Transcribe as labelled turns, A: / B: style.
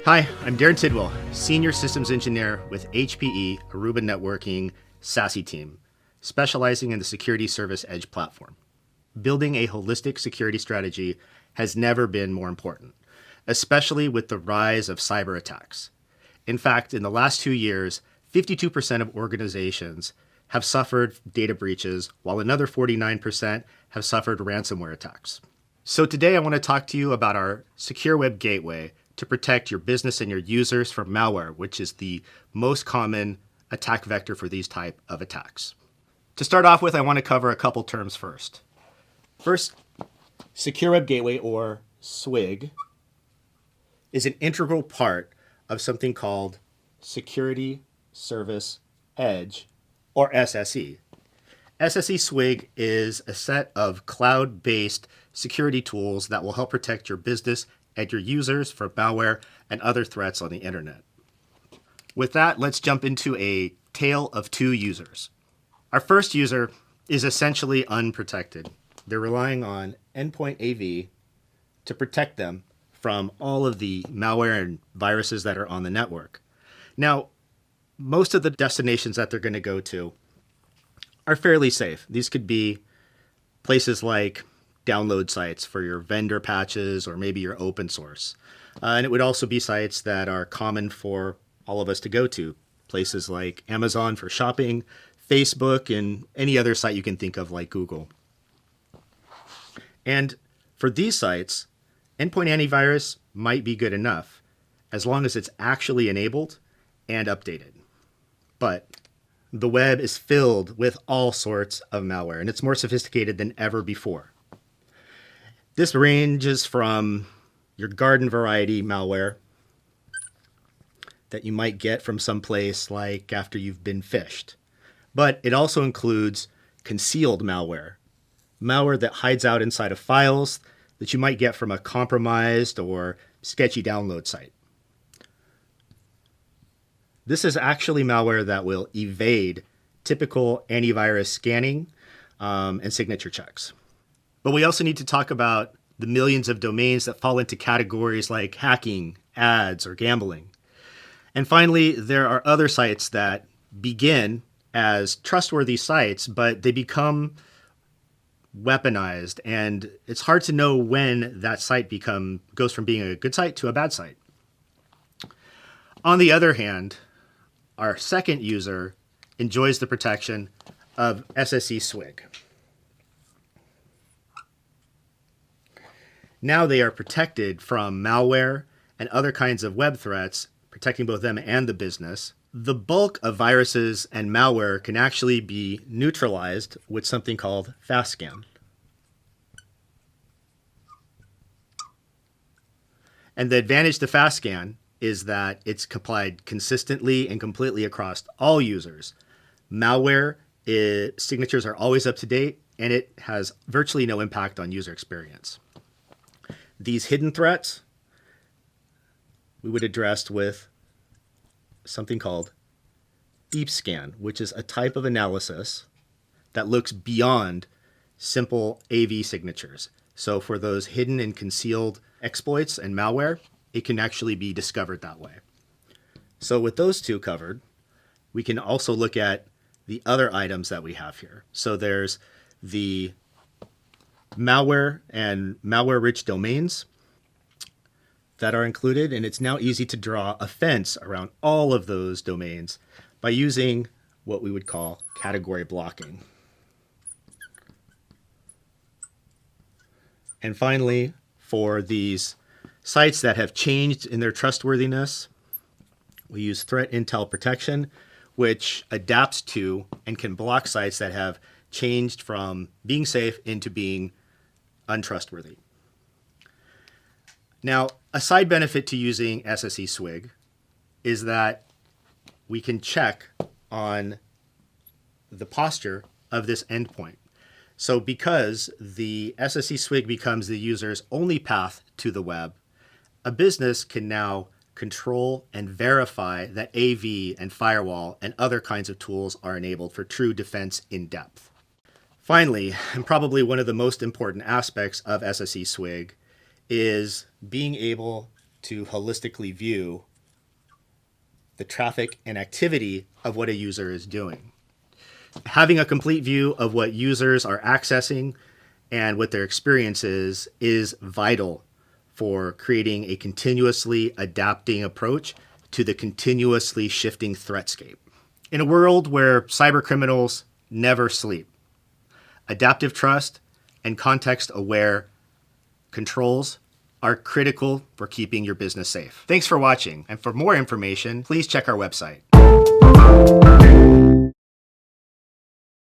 A: Hi, I'm Darren Tidwell, Senior Systems Engineer with HPE Aruba Networking SASE team, specializing in the Security Service Edge platform. Building a holistic security strategy has never been more important, especially with the rise of cyber attacks. In fact, in the last 2 years, 52% of organizations have suffered data breaches, while another 49% have suffered ransomware attacks. So today I want to talk to you about our Secure Web Gateway to protect your business and your users from malware, which is the most common attack vector for these type of attacks. To start off with, I want to cover a couple terms first. First, Secure Web Gateway, or SWG, is an integral part of something called Security Service Edge, or SSE. SSE SWG is a set of cloud-based security tools that will help protect your business and your users from malware and other threats on the internet. With that, let's jump into a tale of two users. Our first user is essentially unprotected. They're relying on endpoint AV to protect them from all of the malware and viruses that are on the network. Now, most of the destinations that they're going to go to are fairly safe. These could be places like download sites for your vendor patches or maybe your open source. And it would also be sites that are common for all of us to go to, places like Amazon for shopping, Facebook, and any other site you can think of like Google. And for these sites, endpoint antivirus might be good enough as long as it's actually enabled and updated. But the web is filled with all sorts of malware, and it's more sophisticated than ever before. This ranges from your garden variety malware that you might get from some place like after you've been phished. But it also includes concealed malware, malware that hides out inside of files that you might get from a compromised or sketchy download site. This is actually malware that will evade typical antivirus scanning and signature checks. But we also need to talk about the millions of domains that fall into categories like hacking, ads, or gambling. And finally, there are other sites that begin as trustworthy sites, but they become weaponized, and it's hard to know when that site goes from being a good site to a bad site. On the other hand, our second user enjoys the protection of SSE SWG. Now they are protected from malware and other kinds of web threats, protecting both them and the business. The bulk of viruses and malware can actually be neutralized with something called fast scan. And the advantage to fast scan is that it's applied consistently and completely across all users. Malware signatures are always up to date, and it has virtually no impact on user experience. These hidden threats we would address with something called deep scan, which is a type of analysis that looks beyond simple AV signatures. So for those hidden and concealed exploits and malware, it can actually be discovered that way. So with those two covered, we can also look at the other items that we have here. So there's the malware and malware-rich domains that are included, and it's now easy to draw a fence around all of those domains by using what we would call category blocking. And finally, for these sites that have changed in their trustworthiness, we use threat intel protection, which adapts to and can block sites that have changed from being safe into being untrustworthy. Now, a side benefit to using SSE SWG is that we can check on the posture of this endpoint. So because the SSE SWG becomes the user's only path to the web, a business can now control and verify that AV and firewall and other kinds of tools are enabled for true defense in depth. Finally, and probably one of the most important aspects of SSE SWG is being able to holistically view the traffic and activity of what a user is doing. Having a complete view of what users are accessing and what their experience is vital for creating a continuously adapting approach to the continuously shifting threatscape. In a world where cyber criminals never sleep, adaptive trust and context-aware controls are critical for keeping your business safe. Thanks for watching, and for more information, please check our website.